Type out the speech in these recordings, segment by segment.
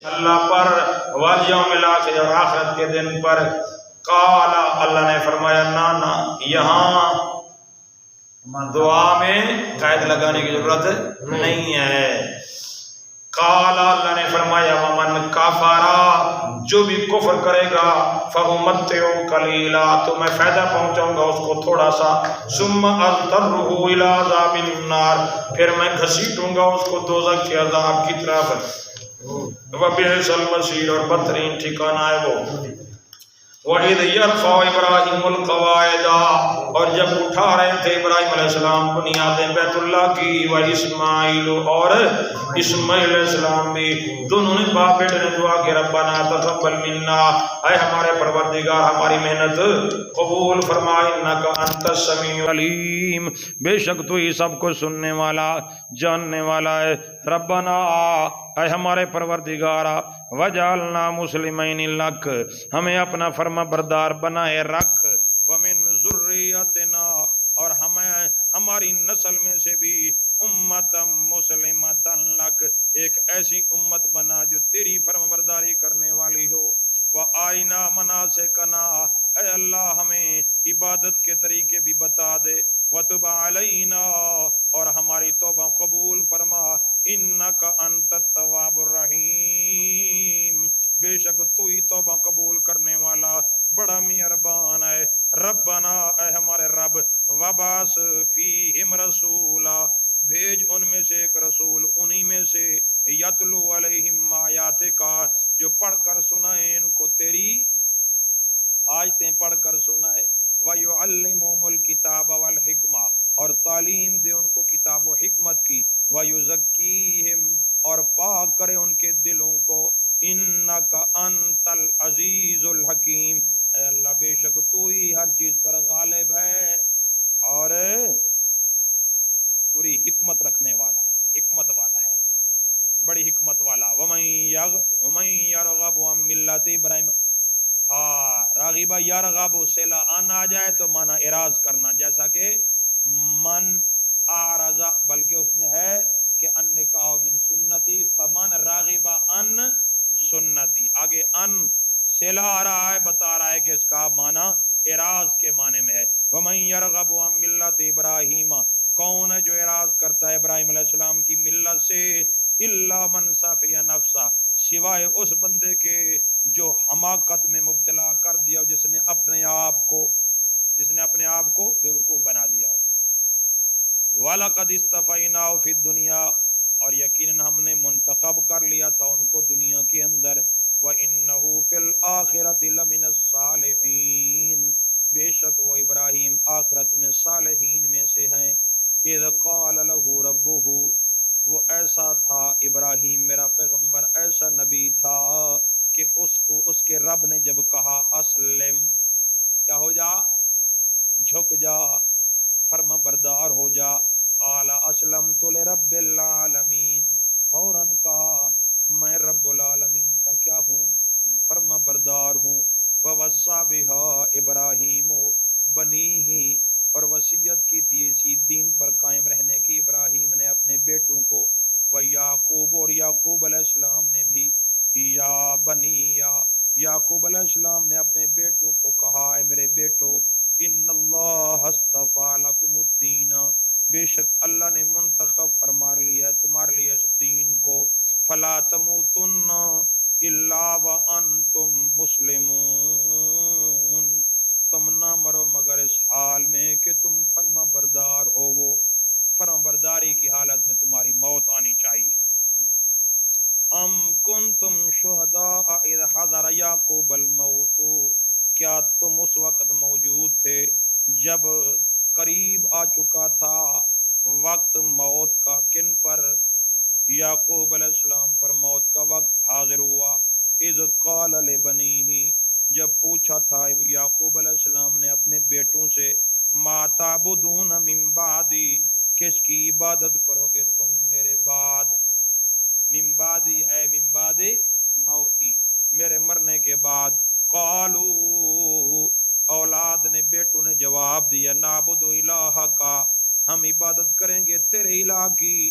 اللہ پر volume الاخر اور آخرت کے دن پر. قال اللہ نے فرمایا نانا یہاں دعا میں قید لگانے کی ضرورت نہیں ہے. قال اللہ نے فرمایا ومن کفر جو بھی کفر کرے گا فامتعو قلیلا تو میں فائدہ پہنچاؤں گا اس کو تھوڑا سا. ثم اضطرہ الی عذاب النار پھر میں گھسیٹوں گا اس کو دوزخ کے عذاب کی طرف. وبئس المصیر اور بدترین ٹھکانہ ہے وہ. وَإِذْ يَرْفَعُ إِبْرَاهِيمُ الْقَوَاعِدَ اور جب اٹھا رہے تھے ابراہیم علیہ السلام بنیادیں بیت اللہ کی. وَإِسْمَاعِيلُ اور اسماعیل علیہ السلام بھی دونوں نے باپ بیٹے نے دعا کہ ربنا تقبل منا اے ہمارے پروردگار ہماری محنت قبول فرما انک انت السمیع العلیم بے شک تو ہی سب کو سننے والا جاننے والا ہے. ربنا اے ہمارے پروردگارا وجعلنا مسلمین لک ہمیں اپنا فرما بردار بنائے رکھ. ومن ذریتنا اور ہمیں ہماری نسل میں سے بھی امت مسلمۃ لک ایک ایسی امت بنا جو تیری فرما برداری کرنے والی ہو. وآرنا مناسکنا اے اللہ ہمیں عبادت کے طریقے بھی بتا دے. وتب علینا اور ہماری توبہ قبول فرما. انک انت التواب الرحیم بے شک تو ہی توبہ قبول کرنے والا بڑا مہربان ہے. ربنا اے ہمارے رب وبعث فیہم رسولا بھیج ان میں سے ایک رسول انہی میں سے یتلو علیہم آیاتک جو پڑھ کر سنائے ان کو تیری آیتیں پڑھ کر سنائے. وَيُعَلِّمُهُمُ الْكِتَابَ وَالْحِکْمَةَ اور تعلیم دے ان کو کتاب و حکمت کی. وَيُزَكِّيهِمْ اور پاک کرے ان کے دلوں کو. إِنَّكَ أَنْتَ الْعَزِيزُ الْحَكِيمُ اے اللہ بے شک تو ہی ہر چیز پر غالب ہے اور پوری حکمت رکھنے والا ہے حکمت والا ہے بڑی حکمت والا. وَمَن يَرْغَبُ عَن مِّلَّةِ إِبْرَاهِيمَ ہاں راغبہ یرغب سے لا ان آ جائے تو مانا اراض کرنا جیسا کہ من آرز بلکہ اس میں ہے کہ ان نکاح من سنتی فمن راغبہ ان سنتی. آگے ان سلا آ رہا ہے بتا رہا ہے کہ اس کا معنی اراض کے معنی میں ہے. ومن یرغب عن ملت ابراہیم کون ہے جو اراض کرتا ہے ابراہیم علیہ السلام کی ملت سے. الا من صفی نفسہ سوائے اس بندے کے جو حماقت میں مبتلا کر دیا جس نے اپنے آپ کو بیوقوف بنا دیا. وَلَقَدِ اسْتَفَيْنَاهُ فِي الدُّنْيَا اور یقیناً ہم نے منتخب کر لیا تھا ان کو دنیا کے اندر. وَإِنَّهُ فِي الْآخِرَةِ لَمِنَ الصَّالِحِينَ بے شک وہ ابراہیم آخرت میں صالحین میں سے ہیں. اِذْ قَالَ لَهُ رَبُّهُ وہ ایسا تھا ابراہیم میرا پیغمبر ایسا نبی تھا کہ اس کو اس کے رب نے جب کہا اسلم کیا ہو جا جھک جا فرما بردار ہو جا. قال اسلمت لرب العالمین فوراً کہا میں رب العالمین کا کیا ہوں فرما بردار ہوں. ووصى بها ابراہیم بنیہ اور وصیت کی تھی اسی دین پر قائم رہنے کی ابراہیم نے اپنے بیٹوں کو. ویعقوب اور یعقوب علیہ السلام نے بھی یا بنی یعقوب علیہ السلام نے اپنے بیٹوں کو کہا اے میرے بیٹو ان اللہ اصطفیٰ لکم الدین بے شک اللہ نے منتخب فرما لیا تمہارے لیے اس دین کو. فلا تموتن الا وانتم مسلمون تم نہ مرو مگر اس حال میں کہ تم فرما بردار ہو. وہ فرما برداری کی حالت میں تمہاری موت آنی چاہیے. ام کنتم شہداء اذ حضر یعقوب الموت کیا تم اس وقت موجود تھے جب قریب آ چکا تھا وقت موت کا. کن پر؟ یعقوب علیہ السلام پر موت کا وقت حاضر ہوا. اذ قال لبنیہ جب پوچھا تھا یعقوب علیہ السلام نے اپنے بیٹوں سے ما تعبدون من بعدی کس کی عبادت کرو گے تم میرے بعد. من بعدی اے من بعد موتی میرے مرنے کے بعد. قالو اولاد نے بیٹوں نے جواب دیا نعبد الہ کا ہم عبادت کریں گے تیرے الہ کی.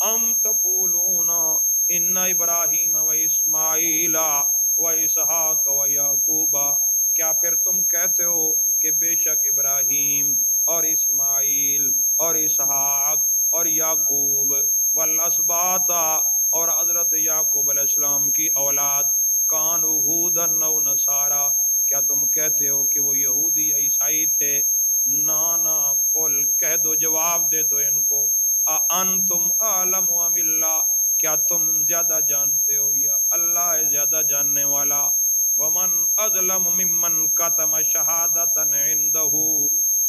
ام تقولون ان ابراہیم و اسماعیل و اسحاق و یعقوب، کیا پھر تم کہتے ہو کہ بے شک ابراہیم اور اسماعیل اور اسحاق اور یعقوب والاسباط اور حضرت یعقوب علیہ السلام کی اولاد کانوا ہودن و نصارا، کیا تم کہتے ہو کہ وہ یہودی یا عیسائی تھے؟ نانا قل، کہہ دو، جواب دے دو ان کو، انتم عالم ام اللہ، کیا تم زیادہ جانتے ہو یا اللہ ہے زیادہ جاننے والا؟ ومن اظلم ممن کتم شہادتا عنده،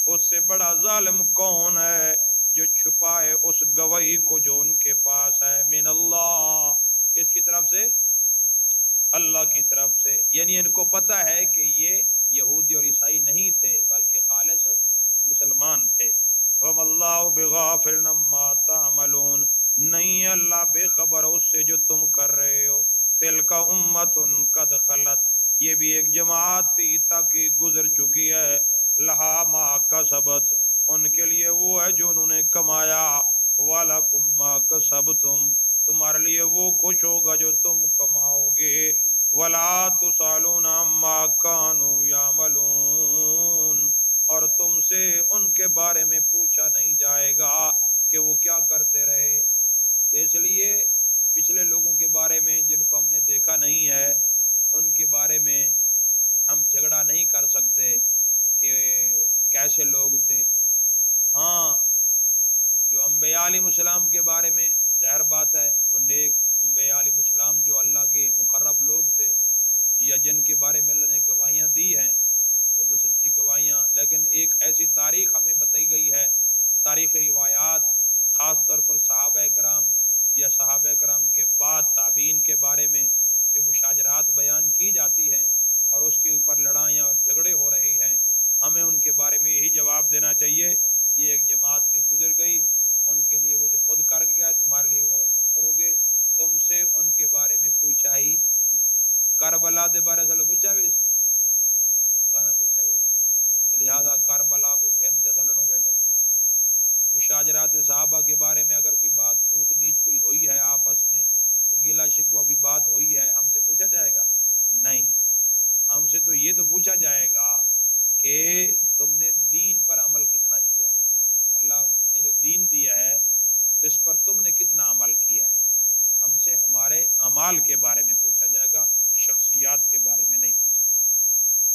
اس سے بڑا ظالم کون ہے جو چھپائے اس گواہی کو جو ان کے پاس ہے، من اللہ، کس کی طرف سے؟ اللہ کی طرف سے۔ یعنی ان کو پتہ ہے کہ یہ یہودی اور عیسائی نہیں تھے بلکہ خالص مسلمان تھے۔ وَمَا اللَّهُ بِغَافِلٍ عَمَّا تَعْمَلُونَ، نہیں اللہ بے خبر اس سے جو تم کر رہے ہو۔ تِلْكَ أُمَّةٌ قَدْ خَلَتْ، یہ بھی ایک جماعت تھی تاکہ گزر چکی ہے، لَهَا مَا كَسَبَتْ، ان کے لیے وہ ہے جو انہوں نے کمایا، وَلَكُمْ مَا كَسَبْتُمْ، تمہارے لیے وہ کچھ ہوگا جو تم کماؤ گے، وَلَا تُسْأَلُونَ عَمَّا كَانُوا يَعْمَلُونَ، اور تم سے ان کے بارے میں پوچھا نہیں جائے گا کہ وہ کیا کرتے رہے۔ تو اس لیے پچھلے لوگوں کے بارے میں جن کو ہم نے دیکھا نہیں ہے ان کے بارے میں ہم جھگڑا نہیں کر سکتے کہ کیسے لوگ تھے۔ ہاں، جو انبیاء علیہ السلام کے بارے میں ظاہر بات ہے وہ نیک انبیاء علیہ السلام جو اللہ کے مقرب لوگ تھے یا جن کے بارے میں اللہ نے گواہیاں دی ہیں وہ تو سچی گواہیاں، لیکن ایک ایسی تاریخ ہمیں بتائی گئی ہے، تاریخ روایات، خاص طور پر صحابہ کرام یا صحابہ کرام کے بعد تابعین کے بارے میں جو مشاجرات بیان کی جاتی ہیں اور اس کے اوپر لڑائیاں اور جھگڑے ہو رہی ہیں، ہمیں ان کے بارے میں یہی جواب دینا چاہیے، یہ ایک جماعت تھی گزر گئی، ان کے لیے وہ جو خود کر گیا تمہارے لیے وہ تم کرو گے، تم سے ان کے بارے میں پوچھا ہی، کربلا دے بارے سے پوچھا بھی کہنا پوچھا بھی، لہذا کربلا کو گھنتے سلڑوں بیٹھے۔ مشاجرات صحابہ کے بارے میں اگر کوئی بات اونچ نیچ کوئی ہوئی ہے آپس میں، کوئی گلا شکوہ کوئی بات ہوئی ہے، ہم سے پوچھا جائے گا؟ نہیں، ہم سے تو یہ تو پوچھا جائے گا کہ تم نے دین پر عمل کتنا کیا ہے، اللہ نے جو دین دیا ہے اس پر تم نے کتنا عمل کیا ہے، ہم سے ہمارے اعمال کے بارے میں پوچھا جائے گا، شخصیات کے بارے میں نہیں پوچھا جائے گا۔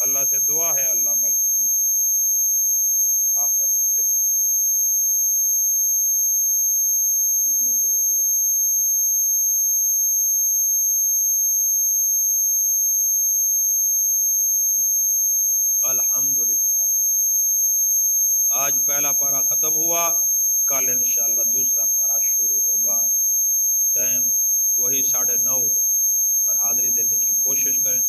اللہ سے دعا ہے اللہ عمل کی زندگی میں آخرت کی فکر۔ الحمدللہ، آج پہلا پارہ ختم ہوا، کل انشاءاللہ دوسرا پارہ شروع ہوگا۔ ٹائم وہی 9:30 پر حاضری دینے کی کوشش کریں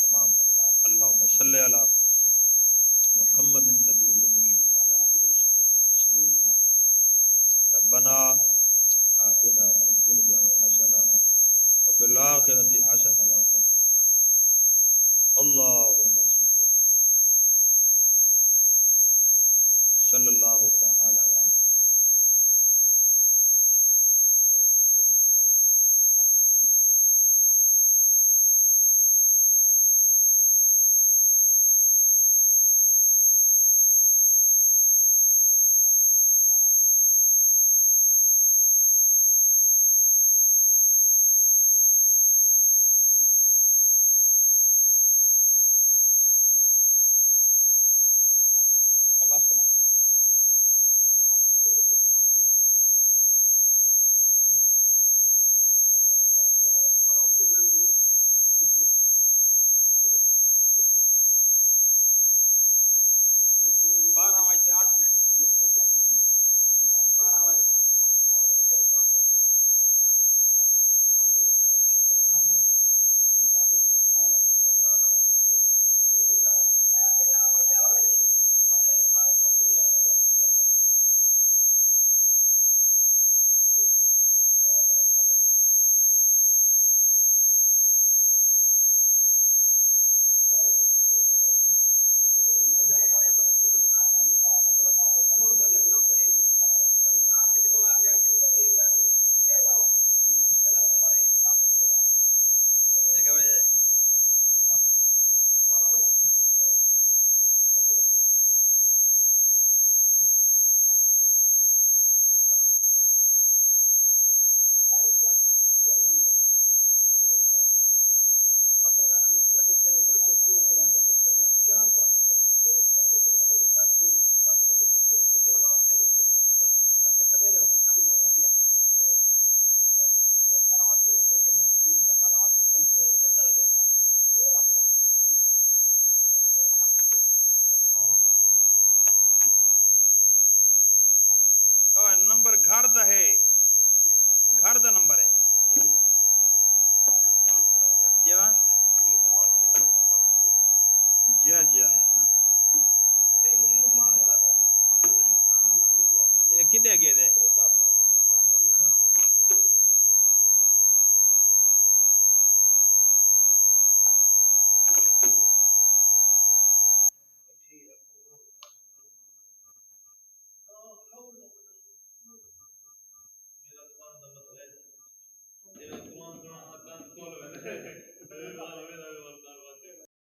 تمام حضرات۔ اللہم صلی علی محمد النبی الامی وعلی آلہ وسلم تسلیما۔ ربنا آتنا فی الدنیا حسنہ وفی الآخرۃ حسنہ وقنا عذاب النار۔ اللہم